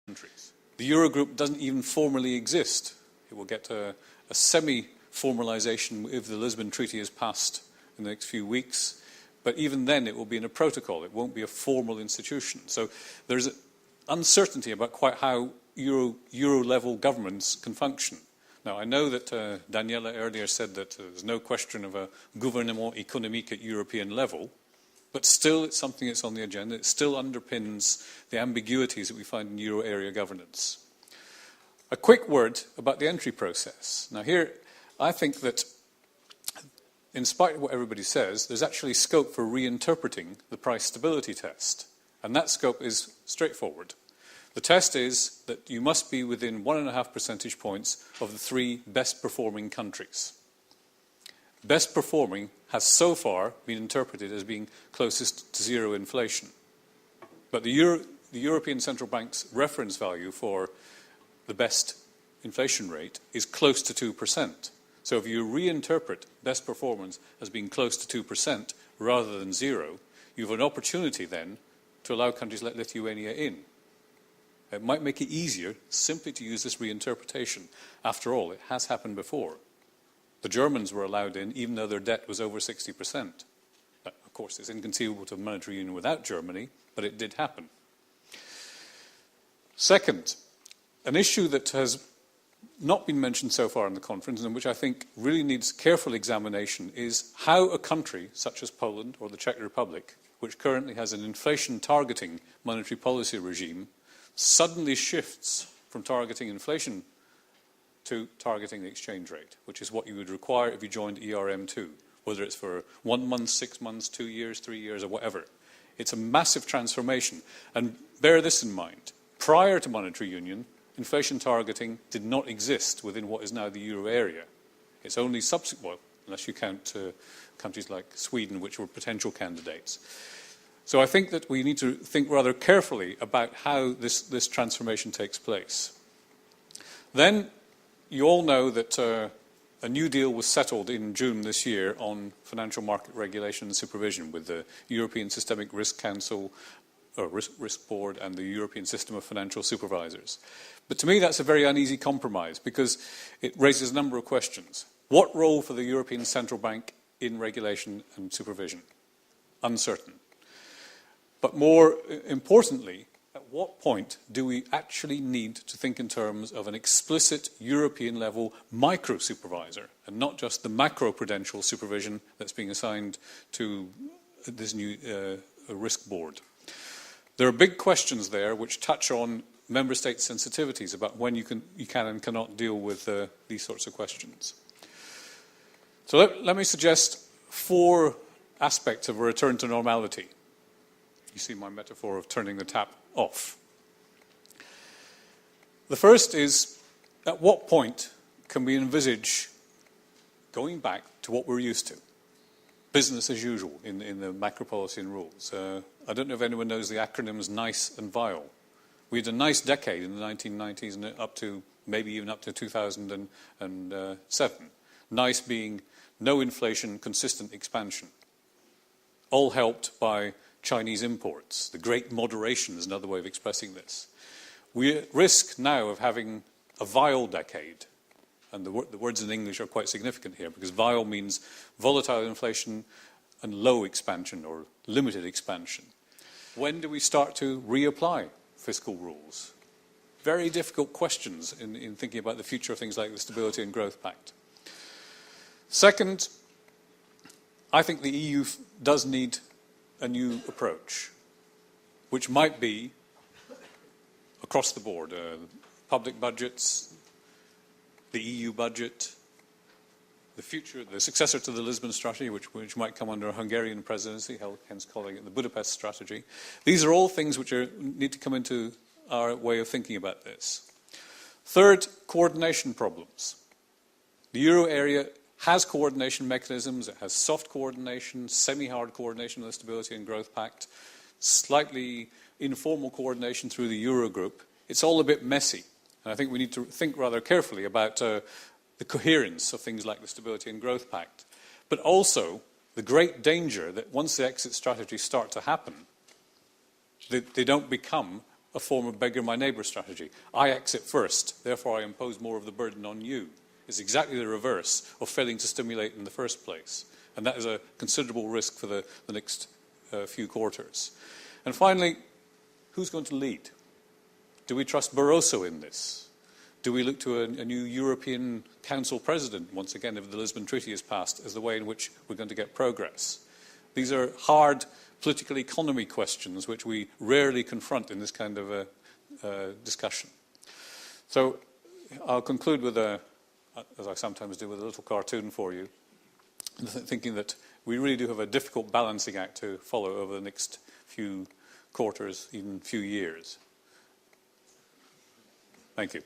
countries. The Eurogroup doesn't even formally exist. It will get a semi-formalisation if the Lisbon Treaty is passed in the next few weeks. But even then, it will be in a protocol. It won't be a formal institution. So there's uncertainty about quite how Euro-level governments can function. Now, I know that Daniela earlier said that there's no question of a gouvernement économique at European level, but still it's something that's on the agenda. It still underpins the ambiguities that we find in Euro area governance. A quick word about the entry process. Now here, I think that in spite of what everybody says, there's actually scope for reinterpreting the price stability test. And that scope is straightforward. The test is that you must be within 1.5 percentage points of the 3 best performing countries. Best performing has so far been interpreted as being closest to zero inflation. But the European Central Bank's reference value for the best inflation rate is close to 2%. So if you reinterpret best performance as being close to 2% rather than zero, you have an opportunity then to allow countries like Lithuania in. It might make it easier simply to use this reinterpretation. After all, it has happened before. The Germans were allowed in even though their debt was over 60%. Of course, it's inconceivable to have monetary union without Germany, but it did happen. Second, an issue that has not been mentioned so far in the conference and which I think really needs careful examination is how a country such as Poland or the Czech Republic, which currently has an inflation targeting monetary policy regime, suddenly shifts from targeting inflation to targeting the exchange rate, which is what you would require if you joined ERM2, whether it's for 1 month, 6 months, 2 years, 3 years, or whatever. It's a massive transformation. And bear this in mind. Prior to monetary union, inflation targeting did not exist within what is now the euro area. It's only subsequent, well, unless you count countries like Sweden, which were potential candidates. So I think that we need to think rather carefully about how this transformation takes place. Then, you all know that a new deal was settled in June this year on financial market regulation and supervision with the European Systemic Risk Council, or Risk Board, and the European System of Financial Supervisors. But to me, that's a very uneasy compromise because it raises a number of questions. What role for the European Central Bank in regulation and supervision? Uncertain. But more importantly, at what point do we actually need to think in terms of an explicit European-level micro-supervisor and not just the macro-prudential supervision that's being assigned to this new risk board? There are big questions there which touch on member state sensitivities about when you can and cannot deal with these sorts of questions. So let me suggest 4 aspects of a return to normality. You see my metaphor of turning the tap off. The first is, at what point can we envisage going back to what we're used to? Business as usual in the macro policy and rules. I don't know if anyone knows the acronyms NICE and VILE. We had a nice decade in the 1990s and up to maybe even up to 2007. NICE being no inflation, consistent expansion. All helped by Chinese imports. The great moderation is another way of expressing this. We risk now of having a vile decade. And the words in English are quite significant here because vile means volatile inflation and low expansion or limited expansion. When do we start to reapply fiscal rules? Very difficult questions in thinking about the future of things like the Stability and Growth Pact. Second, I think the EU does need a new approach, which might be across the board. Public budgets, the EU budget, the successor to the Lisbon strategy, which might come under a Hungarian presidency, hence calling it the Budapest strategy. These are all things which need to come into our way of thinking about this. Third, coordination problems. The euro area has coordination mechanisms. It has soft coordination, semi-hard coordination of the Stability and Growth Pact, slightly informal coordination through the Eurogroup. It's all a bit messy. And I think we need to think rather carefully about the coherence of things like the Stability and Growth Pact. But also the great danger that once the exit strategies start to happen, they don't become a form of beggar my neighbour strategy. I exit first, therefore I impose more of the burden on you. It's exactly the reverse of failing to stimulate in the first place. And that is a considerable risk for the next few quarters. And finally, who's going to lead? Do we trust Barroso in this? Do we look to a new European Council President, once again, if the Lisbon Treaty is passed, as the way in which we're going to get progress? These are hard political economy questions which we rarely confront in this kind of discussion. So I'll conclude with as I sometimes do, with a little cartoon for you, thinking that we really do have a difficult balancing act to follow over the next few quarters, even few years. Thank you.